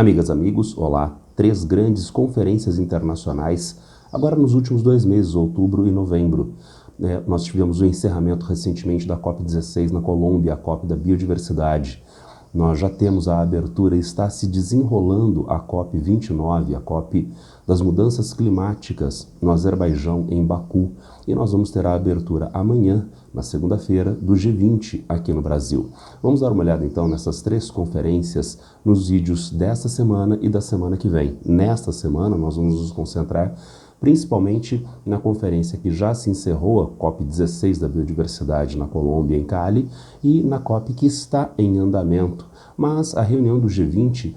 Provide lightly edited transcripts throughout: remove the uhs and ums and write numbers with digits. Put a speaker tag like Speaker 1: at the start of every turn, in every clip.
Speaker 1: Amigas, amigos, olá! Três grandes conferências internacionais, agora nos últimos 2 meses, outubro e novembro. Nós tivemos o encerramento recentemente da COP16 na Colômbia, a COP da Biodiversidade. Nós já temos a abertura e está se desenrolando a COP29, a COP das Mudanças Climáticas, no Azerbaijão, em Baku. E nós vamos ter a abertura amanhã, na segunda-feira, do G20 aqui no Brasil. Vamos dar uma olhada então nessas 3 conferências, nos vídeos desta semana e da semana que vem. Nesta semana nós vamos nos concentrar principalmente na conferência que já se encerrou, a COP16 da Biodiversidade na Colômbia, em Cali, e na COP que está em andamento. Mas a reunião do G20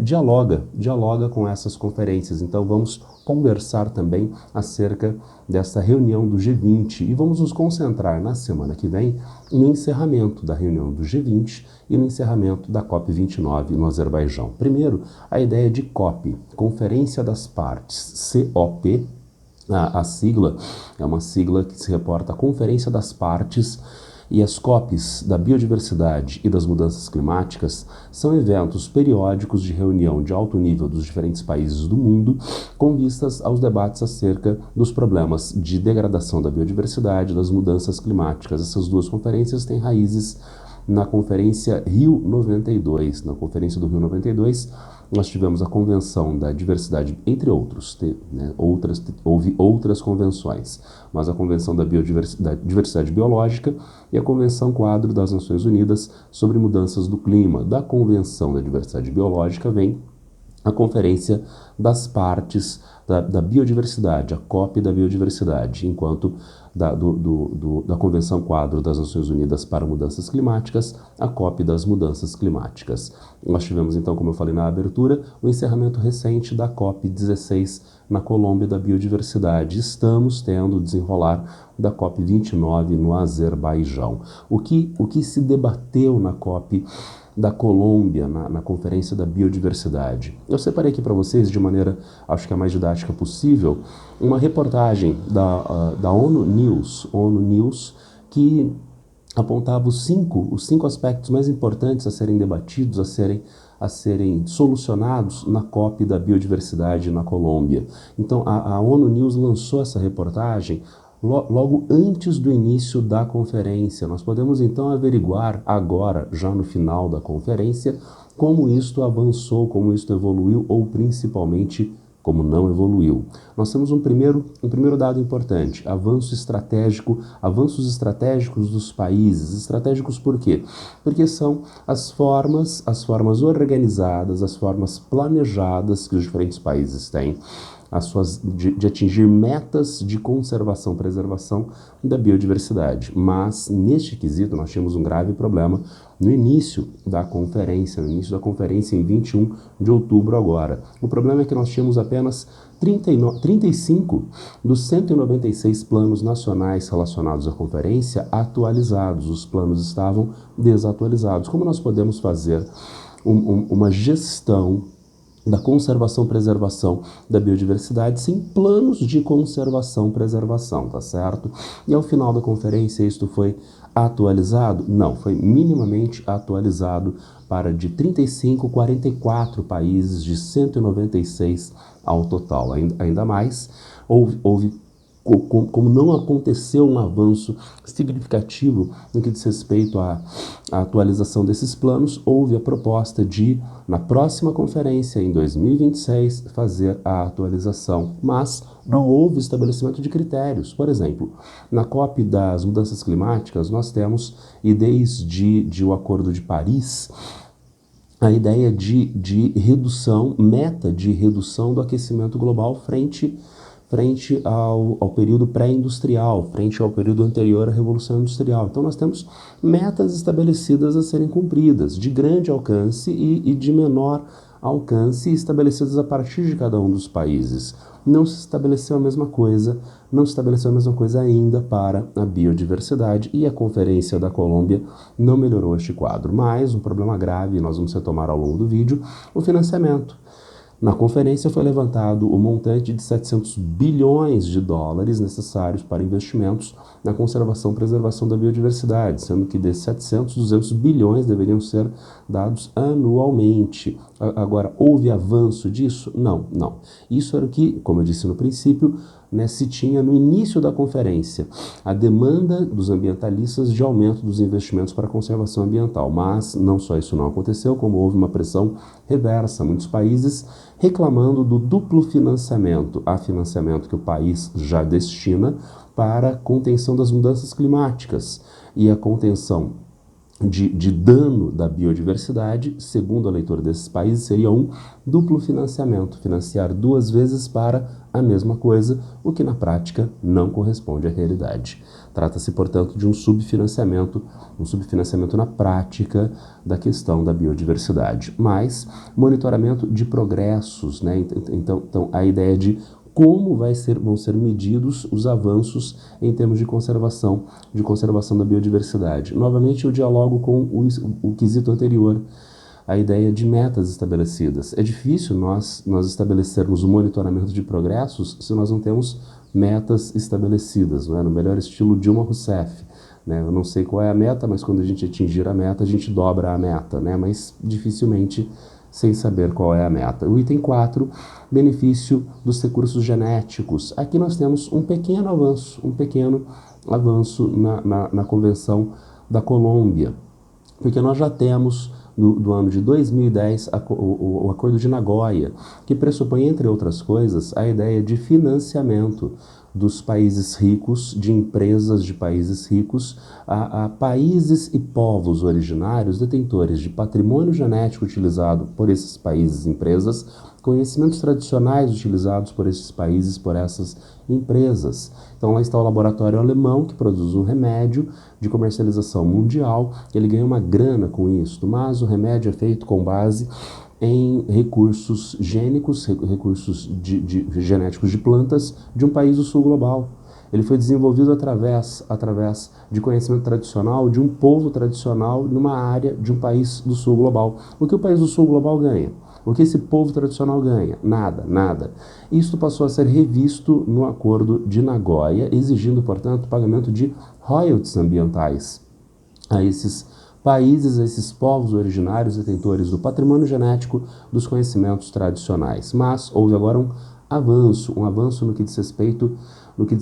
Speaker 1: dialoga com essas conferências, então vamos conversar também acerca dessa reunião do G20 e vamos nos concentrar na semana que vem no encerramento da reunião do G20 e no encerramento da COP29 no Azerbaijão. Primeiro, a ideia de COP, Conferência das Partes, COP, a sigla é uma sigla que se reporta à Conferência das Partes. E as COPs da biodiversidade e das mudanças climáticas são eventos periódicos de reunião de alto nível dos diferentes países do mundo com vistas aos debates acerca dos problemas de degradação da biodiversidade e das mudanças climáticas. Essas 2 conferências têm raízes na Conferência Rio 92. Na Conferência do Rio 92, nós tivemos a Convenção da Diversidade, entre outros, houve outras convenções, mas a Convenção da Diversidade Biológica e a Convenção Quadro das Nações Unidas sobre Mudanças do Clima. Da Convenção da Diversidade Biológica vem a Conferência das Partes da Biodiversidade, a COP da Biodiversidade, enquanto da Convenção Quadro das Nações Unidas para Mudanças Climáticas, a COP das Mudanças Climáticas. Nós tivemos então, como eu falei na abertura, o encerramento recente da COP16 na Colômbia da Biodiversidade. Estamos tendo o desenrolar da COP29 no Azerbaijão. O que se debateu na COP da Colômbia, na Conferência da Biodiversidade? Eu separei aqui para vocês, de maneira, acho que a mais didática possível, uma reportagem da ONU News, que apontava os cinco aspectos mais importantes a serem debatidos, a serem solucionados na COP da Biodiversidade na Colômbia. Então, a ONU News lançou essa reportagem logo antes do início da conferência. Nós podemos então averiguar agora, já no final da conferência, como isto avançou, como isto evoluiu ou principalmente como não evoluiu. Nós temos um primeiro dado importante, avanços estratégicos dos países. Estratégicos por quê? Porque são as formas organizadas, as formas planejadas que os diferentes países têm de atingir metas de conservação, preservação da biodiversidade. Mas, neste quesito, nós tínhamos um grave problema no início da conferência em 21 de outubro agora. O problema é que nós tínhamos apenas 35 dos 196 planos nacionais relacionados à conferência atualizados. Os planos estavam desatualizados. Como nós podemos fazer uma gestão da conservação e preservação da biodiversidade sem planos de conservação e preservação, tá certo? E ao final da conferência isto foi atualizado? Não, foi minimamente atualizado para de 35, 44 países de 196 ao total. Ainda mais, houve como não aconteceu um avanço significativo no que diz respeito à atualização desses planos, houve a proposta de, na próxima conferência, em 2026, fazer a atualização, mas não houve estabelecimento de critérios. Por exemplo, na COP das Mudanças Climáticas, nós temos, e desde o Acordo de Paris, a ideia de redução, meta de redução do aquecimento global frente ao período pré-industrial, frente ao período anterior à Revolução Industrial. Então nós temos metas estabelecidas a serem cumpridas, de grande alcance e de menor alcance, estabelecidas a partir de cada um dos países. Não se estabeleceu a mesma coisa ainda para a biodiversidade, e a Conferência da Colômbia não melhorou este quadro. Mas um problema grave, nós vamos retomar ao longo do vídeo, o financiamento. Na conferência foi levantado o montante de 700 bilhões de dólares necessários para investimentos na conservação e preservação da biodiversidade, sendo que desses 700, 200 bilhões deveriam ser dados anualmente. Agora, houve avanço disso? Não, não. Isso era o que, como eu disse no princípio, né, se tinha no início da conferência, a demanda dos ambientalistas de aumento dos investimentos para a conservação ambiental. Mas não só isso não aconteceu, como houve uma pressão reversa. Muitos países reclamando do duplo financiamento. Há financiamento que o país já destina para a contenção das mudanças climáticas e a contenção de dano da biodiversidade, segundo a leitura desses países, seria um duplo financiamento, financiar duas vezes para a mesma coisa, o que na prática não corresponde à realidade. Trata-se, portanto, de um subfinanciamento na prática da questão da biodiversidade. Mas monitoramento de progressos, né? Então a ideia de como vão ser medidos os avanços em termos de conservação da biodiversidade. Novamente, eu dialogo com o quesito anterior, a ideia de metas estabelecidas. É difícil nós estabelecermos o monitoramento de progressos se nós não temos metas estabelecidas, não é? No melhor estilo Dilma Rousseff. Né? Eu não sei qual é a meta, mas quando a gente atingir a meta, a gente dobra a meta, né? Mas dificilmente sem saber qual é a meta. O item 4, benefício dos recursos genéticos. Aqui nós temos um pequeno avanço na Convenção da Colômbia, porque nós já temos do ano de 2010 o Acordo de Nagoya, que pressupõe, entre outras coisas, a ideia de financiamento dos países ricos, de empresas de países ricos, a países e povos originários detentores de patrimônio genético utilizado por esses países e empresas, conhecimentos tradicionais utilizados por esses países, por essas empresas. Então lá está o laboratório alemão que produz um remédio de comercialização mundial, ele ganha uma grana com isso, mas o remédio é feito com base em recursos gênicos, recursos genéticos de plantas de um país do sul global. Ele foi desenvolvido através de conhecimento tradicional de um povo tradicional numa área de um país do sul global. O que o país do sul global ganha? O que esse povo tradicional ganha? Nada, nada. Isso passou a ser revisto no Acordo de Nagoya, exigindo, portanto, o pagamento de royalties ambientais a esses países, a esses povos originários detentores do patrimônio genético dos conhecimentos tradicionais. Mas houve agora um avanço no que diz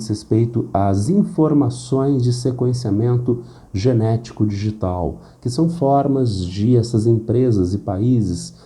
Speaker 1: respeito às informações de sequenciamento genético digital, que são formas de essas empresas e países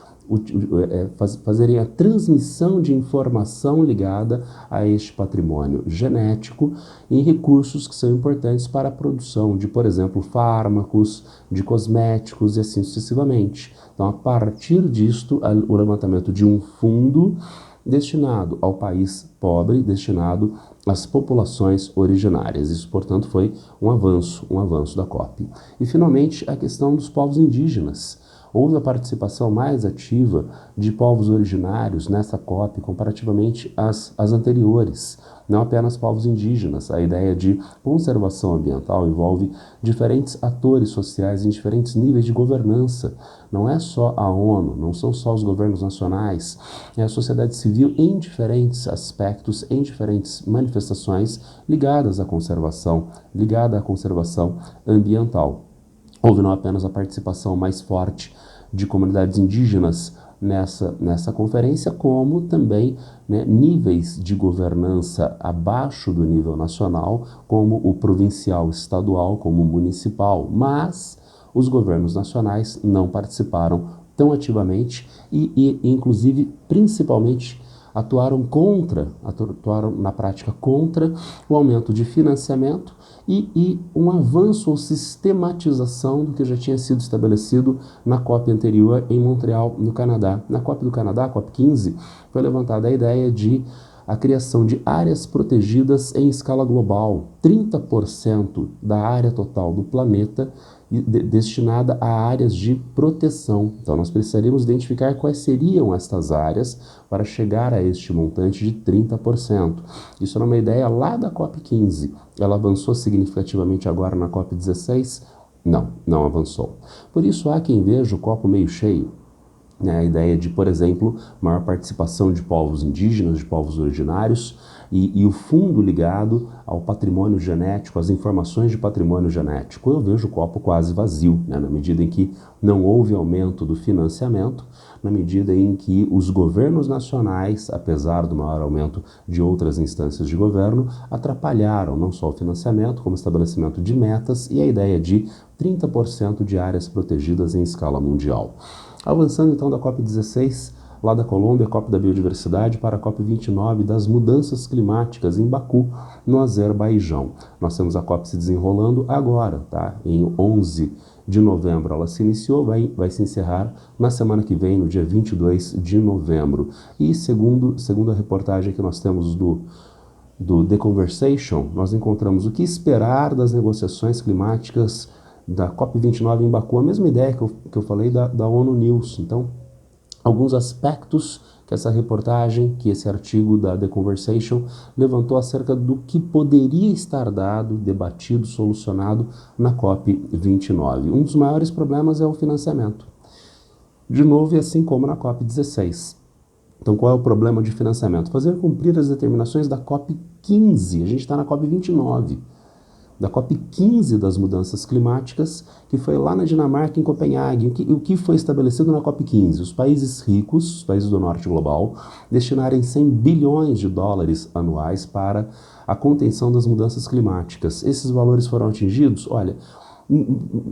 Speaker 1: fazerem a transmissão de informação ligada a este patrimônio genético em recursos que são importantes para a produção de, por exemplo, fármacos, de cosméticos e assim sucessivamente. Então, a partir disto, o levantamento de um fundo destinado ao país pobre, destinado às populações originárias. Isso, portanto, foi um avanço da COP. E, finalmente, a questão dos povos indígenas. Houve a participação mais ativa de povos originários nessa COP comparativamente às anteriores, não apenas povos indígenas. A ideia de conservação ambiental envolve diferentes atores sociais em diferentes níveis de governança. Não é só a ONU, não são só os governos nacionais, é a sociedade civil em diferentes aspectos, em diferentes manifestações ligadas à conservação ambiental. Houve não apenas a participação mais forte de comunidades indígenas nessa conferência, como também, né, níveis de governança abaixo do nível nacional, como o provincial, estadual, como o municipal, mas os governos nacionais não participaram tão ativamente e inclusive, principalmente, atuaram na prática contra o aumento de financiamento e um avanço ou sistematização do que já tinha sido estabelecido na COP anterior em Montreal, no Canadá. Na COP do Canadá, a COP 15, foi levantada a ideia de a criação de áreas protegidas em escala global, 30% da área total do planeta destinada a áreas de proteção. Então, nós precisaríamos identificar quais seriam estas áreas para chegar a este montante de 30%. Isso era uma ideia lá da COP15. Ela avançou significativamente agora na COP16? Não avançou. Por isso, há quem veja o copo meio cheio. né, a ideia de, por exemplo, maior participação de povos indígenas, de povos originários, e o fundo ligado ao patrimônio genético, às informações de patrimônio genético. Eu vejo o copo quase vazio, né, na medida em que não houve aumento do financiamento, na medida em que os governos nacionais, apesar do maior aumento de outras instâncias de governo, atrapalharam não só o financiamento, como o estabelecimento de metas e a ideia de 30% de áreas protegidas em escala mundial. Avançando então da COP16, lá da Colômbia, COP da Biodiversidade, para a COP29 das mudanças climáticas em Baku, no Azerbaijão. Nós temos a COP se desenrolando agora, tá? Em 11 de novembro ela se iniciou, vai se encerrar na semana que vem, no dia 22 de novembro. E segundo a reportagem que nós temos do The Conversation, nós encontramos o que esperar das negociações climáticas da COP29 em Baku, a mesma ideia que eu falei da ONU News. Então, alguns aspectos que essa reportagem, que esse artigo da The Conversation levantou acerca do que poderia estar dado, debatido, solucionado na COP29. Um dos maiores problemas é o financiamento. De novo, e assim como na COP16. Então, qual é o problema de financiamento? Fazer cumprir as determinações da COP15. A gente está na COP29. Da COP15 das mudanças climáticas, que foi lá na Dinamarca, em Copenhague. O que foi estabelecido na COP15? Os países ricos, os países do norte global, destinarem 100 bilhões de dólares anuais para a contenção das mudanças climáticas. Esses valores foram atingidos? Olha,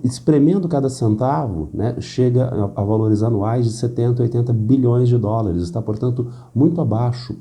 Speaker 1: espremendo cada centavo, né, chega a valores anuais de 70, 80 bilhões de dólares. Está, portanto, muito abaixo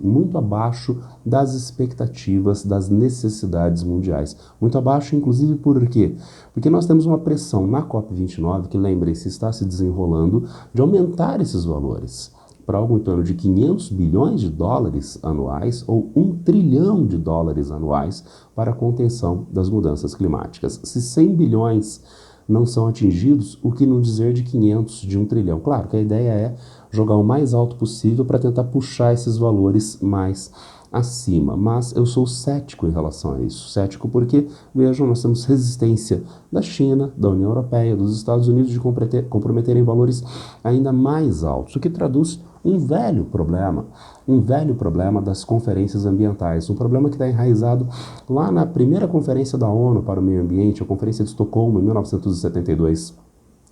Speaker 1: das expectativas, das necessidades mundiais. Muito abaixo, inclusive, por quê? Porque nós temos uma pressão na COP29, que, lembrem-se, está se desenrolando, de aumentar esses valores para algo em torno de 500 bilhões de dólares anuais ou 1 trilhão de dólares anuais para a contenção das mudanças climáticas. Se 100 bilhões não são atingidos, o que não dizer de 500, de 1 trilhão? Claro que a ideia é jogar o mais alto possível para tentar puxar esses valores mais acima, mas eu sou cético em relação a isso. Cético porque, vejam, nós temos resistência da China, da União Europeia, dos Estados Unidos de comprometerem valores ainda mais altos, o que traduz um velho problema das conferências ambientais, um problema que está enraizado lá na primeira conferência da ONU para o meio ambiente, a Conferência de Estocolmo, em 1972.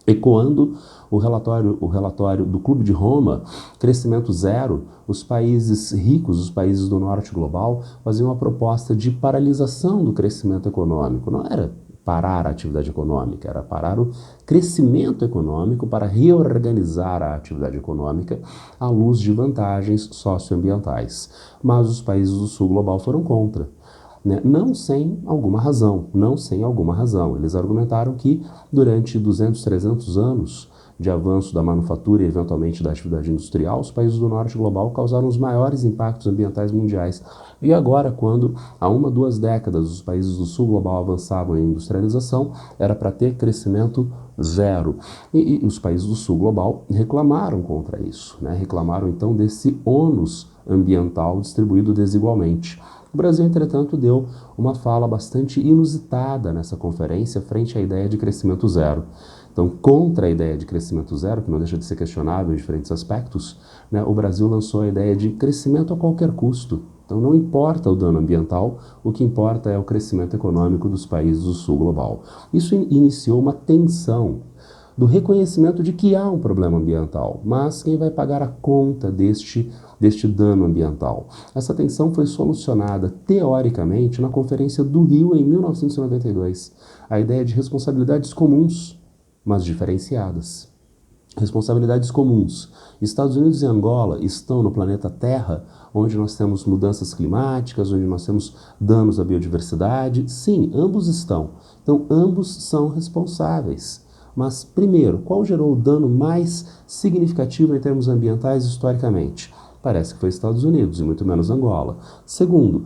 Speaker 1: Ecoando o relatório do Clube de Roma, Crescimento Zero, os países ricos, os países do norte global, faziam uma proposta de paralisação do crescimento econômico. Não era parar a atividade econômica, era parar o crescimento econômico para reorganizar a atividade econômica à luz de vantagens socioambientais. Mas os países do sul global foram contra. Não sem alguma razão. Eles argumentaram que durante 200, 300 anos de avanço da manufatura e eventualmente da atividade industrial, os países do norte global causaram os maiores impactos ambientais mundiais. E agora, quando há 1, 2 décadas os países do sul global avançavam em industrialização, era para ter crescimento zero. E os países do sul global reclamaram contra isso, reclamaram então desse ônus ambiental distribuído desigualmente. O Brasil, entretanto, deu uma fala bastante inusitada nessa conferência frente à ideia de crescimento zero. Então, contra a ideia de crescimento zero, que não deixa de ser questionável em diferentes aspectos, o Brasil lançou a ideia de crescimento a qualquer custo. Então, não importa o dano ambiental, o que importa é o crescimento econômico dos países do sul global. Isso iniciou uma tensão do reconhecimento de que há um problema ambiental, mas quem vai pagar a conta deste dano ambiental? Essa tensão foi solucionada, teoricamente, na Conferência do Rio, em 1992. A ideia de responsabilidades comuns, mas diferenciadas. Responsabilidades comuns. Estados Unidos e Angola estão no planeta Terra, onde nós temos mudanças climáticas, onde nós temos danos à biodiversidade. Sim, ambos estão. Então, ambos são responsáveis. Mas, primeiro, qual gerou o dano mais significativo em termos ambientais historicamente? Parece que foi Estados Unidos e muito menos Angola. Segundo,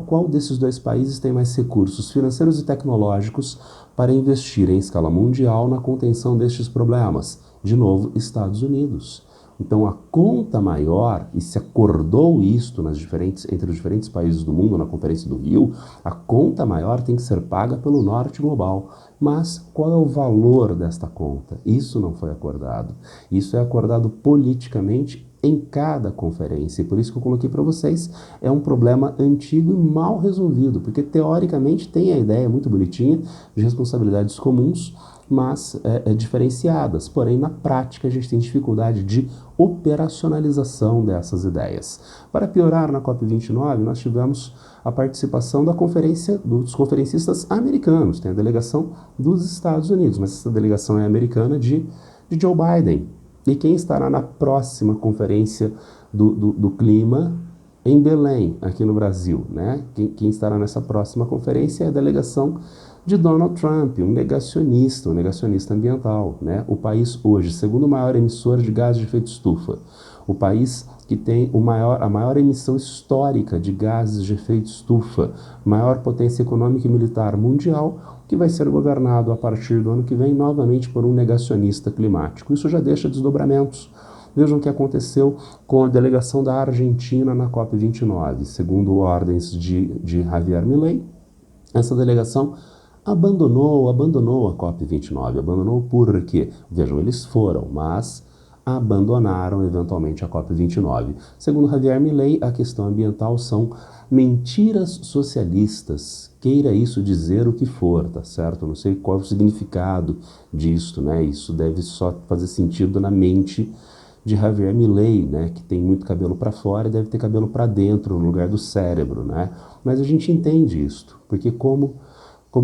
Speaker 1: qual desses dois países tem mais recursos financeiros e tecnológicos para investir em escala mundial na contenção destes problemas? De novo, Estados Unidos. Então, a conta maior, e se acordou isto entre os diferentes países do mundo na Conferência do Rio, a conta maior tem que ser paga pelo norte global. Mas qual é o valor desta conta? Isso não foi acordado. Isso é acordado politicamente em cada conferência. E por isso que eu coloquei para vocês, é um problema antigo e mal resolvido, porque teoricamente tem a ideia muito bonitinha de responsabilidades comuns, mas diferenciadas. Porém, na prática, a gente tem dificuldade de operacionalização dessas ideias. Para piorar, na COP29, nós tivemos a participação da conferência dos conferencistas americanos, tem a delegação dos Estados Unidos, mas essa delegação é americana de Joe Biden. E quem estará na próxima conferência do clima em Belém, aqui no Brasil, né? Quem estará nessa próxima conferência é a delegação de Donald Trump, um negacionista ambiental, né? O país hoje, segundo maior emissor de gases de efeito estufa, o país que tem a maior emissão histórica de gases de efeito estufa, maior potência econômica e militar mundial, que vai ser governado a partir do ano que vem novamente por um negacionista climático. Isso já deixa desdobramentos. Vejam o que aconteceu com a delegação da Argentina na COP29. Segundo ordens de Javier Milei, essa delegação abandonou a COP29. Abandonou por quê? Vejam, eles foram, mas abandonaram eventualmente a COP29. Segundo Javier Milei, a questão ambiental são mentiras socialistas. Queira isso dizer o que for, tá certo? Não sei qual é o significado disto, né? Isso deve só fazer sentido na mente de Javier Milei, né, que tem muito cabelo para fora e deve ter cabelo para dentro, no lugar do cérebro, né? Mas a gente entende isso, porque como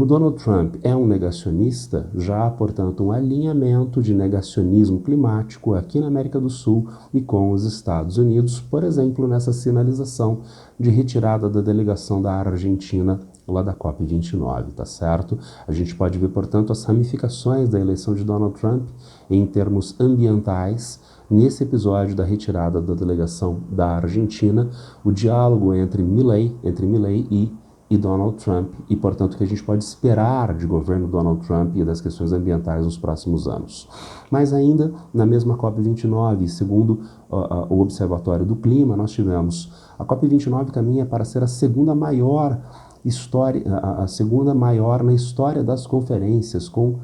Speaker 1: Donald Trump é um negacionista, já há, portanto, um alinhamento de negacionismo climático aqui na América do Sul e com os Estados Unidos, por exemplo, nessa sinalização de retirada da delegação da Argentina lá da COP29, tá certo? A gente pode ver, portanto, as ramificações da eleição de Donald Trump em termos ambientais, nesse episódio da retirada da delegação da Argentina, o diálogo entre Milei e Donald Trump, e portanto o que a gente pode esperar de governo Donald Trump e das questões ambientais nos próximos anos. Mas ainda na mesma COP29, segundo o Observatório do Clima, nós tivemos a COP29 caminha para ser a segunda maior na história das conferências, com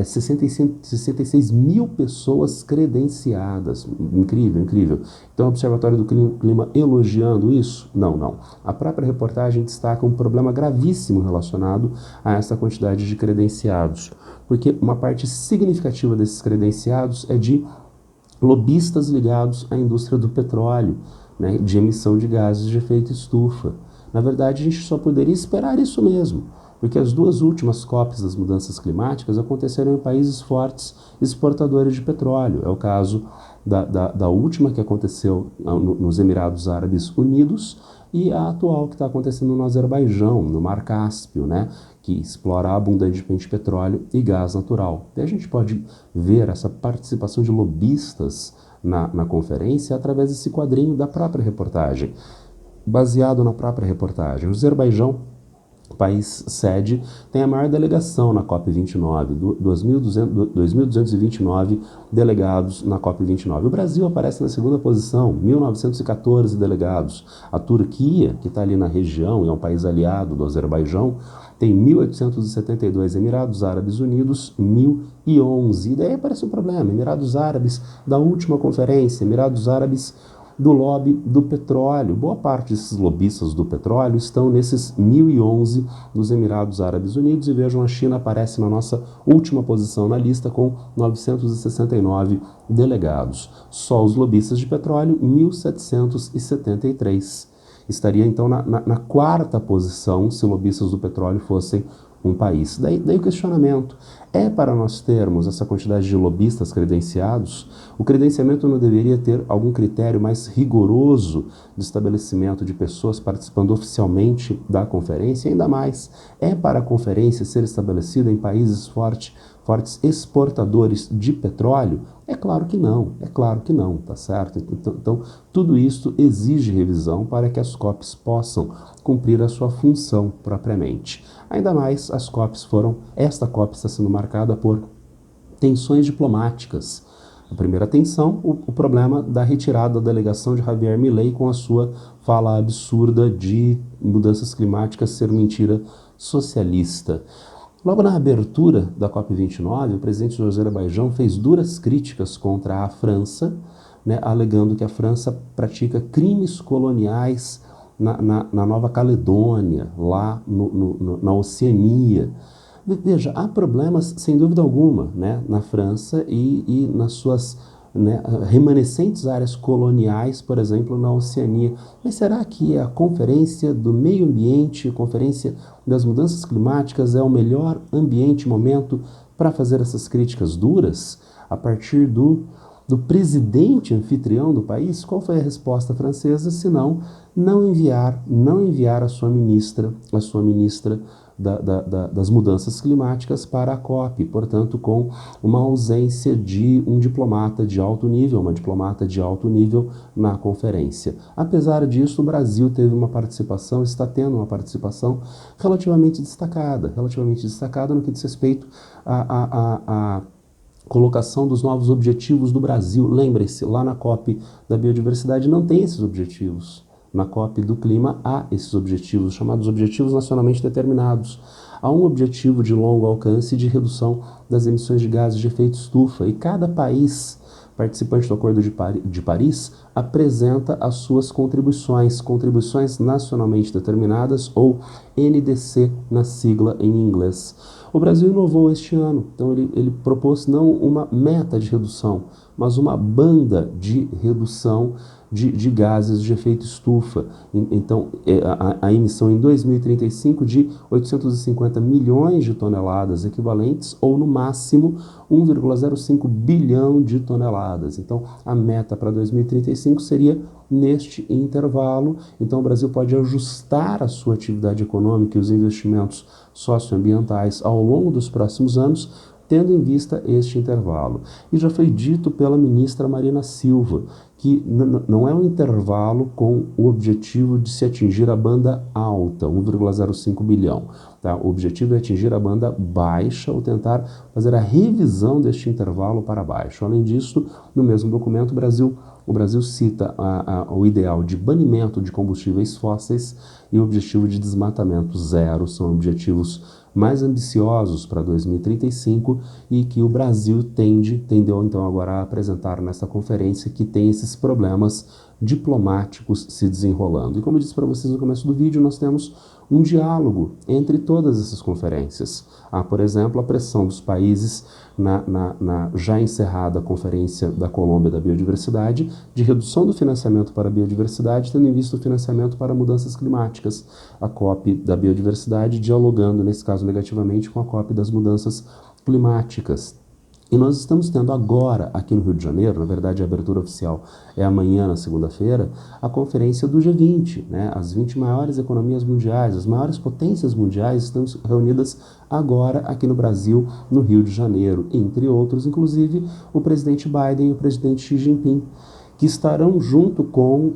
Speaker 1: 66 mil pessoas credenciadas. Incrível, incrível. Então, o Observatório do Clima elogiando isso? Não. A própria reportagem destaca um problema gravíssimo relacionado a essa quantidade de credenciados, porque uma parte significativa desses credenciados é de lobistas ligados à indústria do petróleo, né, de emissão de gases de efeito estufa. Na verdade, a gente só poderia esperar isso mesmo, porque as duas últimas COPs das mudanças climáticas aconteceram em países fortes exportadores de petróleo. É o caso da última que aconteceu nos Emirados Árabes Unidos e a atual que está acontecendo no Azerbaijão, no Mar Cáspio, né, que explora abundantemente petróleo e gás natural. E a gente pode ver essa participação de lobistas na conferência através desse quadrinho da própria reportagem. Baseado na própria reportagem, o Azerbaijão, país sede, tem a maior delegação na COP29, 2.229 delegados na COP29. O Brasil aparece na segunda posição, 1.914 delegados. A Turquia, que está ali na região e é um país aliado do Azerbaijão, tem 1.872, Emirados Árabes Unidos, 1.011. E daí aparece um problema, Emirados Árabes da última conferência, Emirados Árabes do lobby do petróleo. Boa parte desses lobistas do petróleo estão nesses 1.011 dos Emirados Árabes Unidos, e vejam, a China aparece na nossa última posição na lista com 969 delegados. Só os lobistas de petróleo, 1.773. Estaria então na quarta posição se lobistas do petróleo fossem um país. Daí o questionamento, para nós termos essa quantidade de lobistas credenciados, o credenciamento não deveria ter algum critério mais rigoroso de estabelecimento de pessoas participando oficialmente da conferência? Ainda mais, para a conferência ser estabelecida em países fortes exportadores de petróleo? É claro que não, tá certo? Então, tudo isso exige revisão para que as COPs possam cumprir a sua função propriamente. Ainda mais, esta COP está sendo marcada por tensões diplomáticas. A primeira tensão, o problema da retirada da delegação de Javier Milei com a sua fala absurda de mudanças climáticas ser mentira socialista. Logo na abertura da COP29, o presidente do Azerbaijão fez duras críticas contra a França, né, alegando que a França pratica crimes coloniais na Nova Caledônia, lá na Oceania. Veja, há problemas, sem dúvida alguma, né, na França e nas suas, né, remanescentes áreas coloniais, por exemplo, na Oceania. Mas será que a Conferência do Meio Ambiente, a Conferência das Mudanças Climáticas é o melhor ambiente e momento para fazer essas críticas duras a partir do presidente anfitrião do país? Qual foi a resposta francesa, senão não enviar a sua ministra das mudanças climáticas para a COP, portanto, com uma ausência de um diplomata de alto nível, uma diplomata de alto nível na conferência. Apesar disso, o Brasil teve uma participação, está tendo uma participação relativamente destacada no que diz respeito a colocação dos novos objetivos do Brasil. Lembre-se, lá na COP da biodiversidade não tem esses objetivos. Na COP do clima há esses objetivos, chamados objetivos nacionalmente determinados. Há um objetivo de longo alcance de redução das emissões de gases de efeito estufa e cada país participante do Acordo de Paris apresenta as suas contribuições nacionalmente determinadas, ou NDC na sigla em inglês. O Brasil inovou este ano, então ele propôs não uma meta de redução, mas uma banda de redução de gases de efeito estufa. Então, a emissão em 2035 de 850 milhões de toneladas equivalentes, ou no máximo 1,05 bilhão de toneladas. Então, a meta para 2035 seria neste intervalo. Então, o Brasil pode ajustar a sua atividade econômica e os investimentos socioambientais ao longo dos próximos anos, tendo em vista este intervalo. E já foi dito pela ministra Marina Silva que não é um intervalo com o objetivo de se atingir a banda alta, 1,05 bilhão. Tá? O objetivo é atingir a banda baixa ou tentar fazer a revisão deste intervalo para baixo. Além disso, no mesmo documento, o Brasil cita o ideal de banimento de combustíveis fósseis e o objetivo de desmatamento zero. São objetivos mais ambiciosos para 2035 e que o Brasil tendeu então agora a apresentar nessa conferência, que tem esses problemas diplomáticos se desenrolando. E como eu disse para vocês no começo do vídeo, nós temos um diálogo entre todas essas conferências. Há, por exemplo, a pressão dos países na já encerrada Conferência da Colômbia da Biodiversidade, de redução do financiamento para a biodiversidade, tendo em vista o financiamento para mudanças climáticas. A COP da Biodiversidade dialogando, nesse caso negativamente, com a COP das mudanças climáticas. E nós estamos tendo agora, aqui no Rio de Janeiro, na verdade a abertura oficial é amanhã, na segunda-feira, a conferência do G20, né? As 20 maiores economias mundiais, as maiores potências mundiais estão reunidas agora aqui no Brasil, no Rio de Janeiro, entre outros, inclusive o presidente Biden e o presidente Xi Jinping, que estarão junto com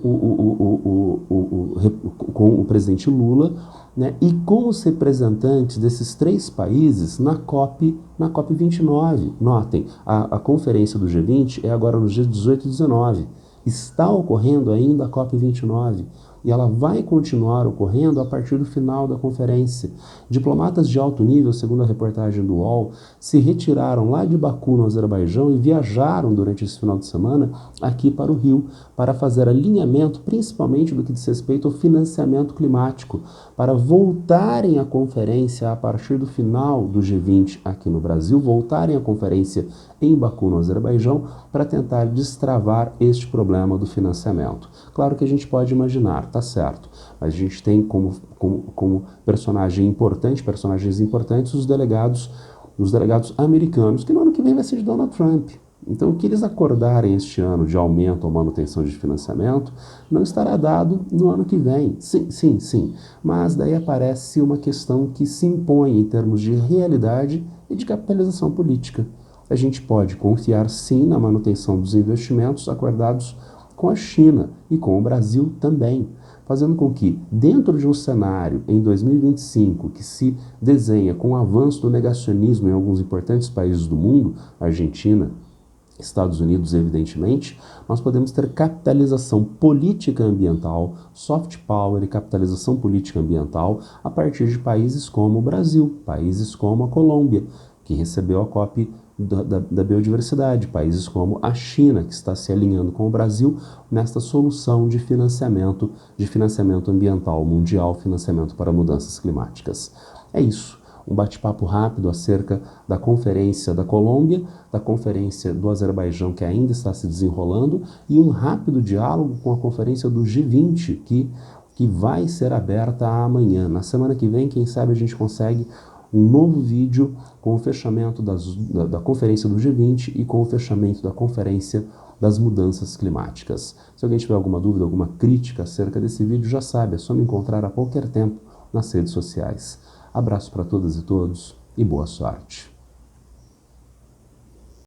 Speaker 1: o presidente Lula, né, e com os representantes desses três países na COP29. Notem, a conferência do G20 é agora nos dias 18 e 19. Está ocorrendo ainda a COP29 e ela vai continuar ocorrendo a partir do final da conferência. Diplomatas de alto nível, segundo a reportagem do UOL, se retiraram lá de Baku, no Azerbaijão, e viajaram durante esse final de semana aqui para o Rio, para fazer alinhamento, principalmente do que diz respeito ao financiamento climático, para voltarem à conferência a partir do final do G20 aqui no Brasil, voltarem à conferência em Baku, no Azerbaijão, para tentar destravar este problema do financiamento. Claro que a gente pode imaginar, tá certo, mas a gente tem como personagens importantes os delegados americanos, que no ano que vem vai ser de Donald Trump. Então, o que eles acordarem este ano de aumento ou manutenção de financiamento não estará dado no ano que vem. Sim. Mas daí aparece uma questão que se impõe em termos de realidade e de capitalização política. A gente pode confiar sim na manutenção dos investimentos acordados com a China e com o Brasil também, fazendo com que, dentro de um cenário em 2025 que se desenha com o avanço do negacionismo em alguns importantes países do mundo, Argentina, Estados Unidos, evidentemente, nós podemos ter capitalização política ambiental, soft power e capitalização política ambiental a partir de países como o Brasil, países como a Colômbia, que recebeu a COP da biodiversidade, países como a China, que está se alinhando com o Brasil nesta solução de financiamento ambiental mundial, financiamento para mudanças climáticas. É isso. Um bate-papo rápido acerca da conferência da Colômbia, da conferência do Azerbaijão que ainda está se desenrolando e um rápido diálogo com a conferência do G20 que vai ser aberta amanhã. Na semana que vem, quem sabe a gente consegue um novo vídeo com o fechamento da conferência do G20 e com o fechamento da conferência das mudanças climáticas. Se alguém tiver alguma dúvida, alguma crítica acerca desse vídeo, já sabe, é só me encontrar a qualquer tempo nas redes sociais. Abraço para todas e todos e boa sorte.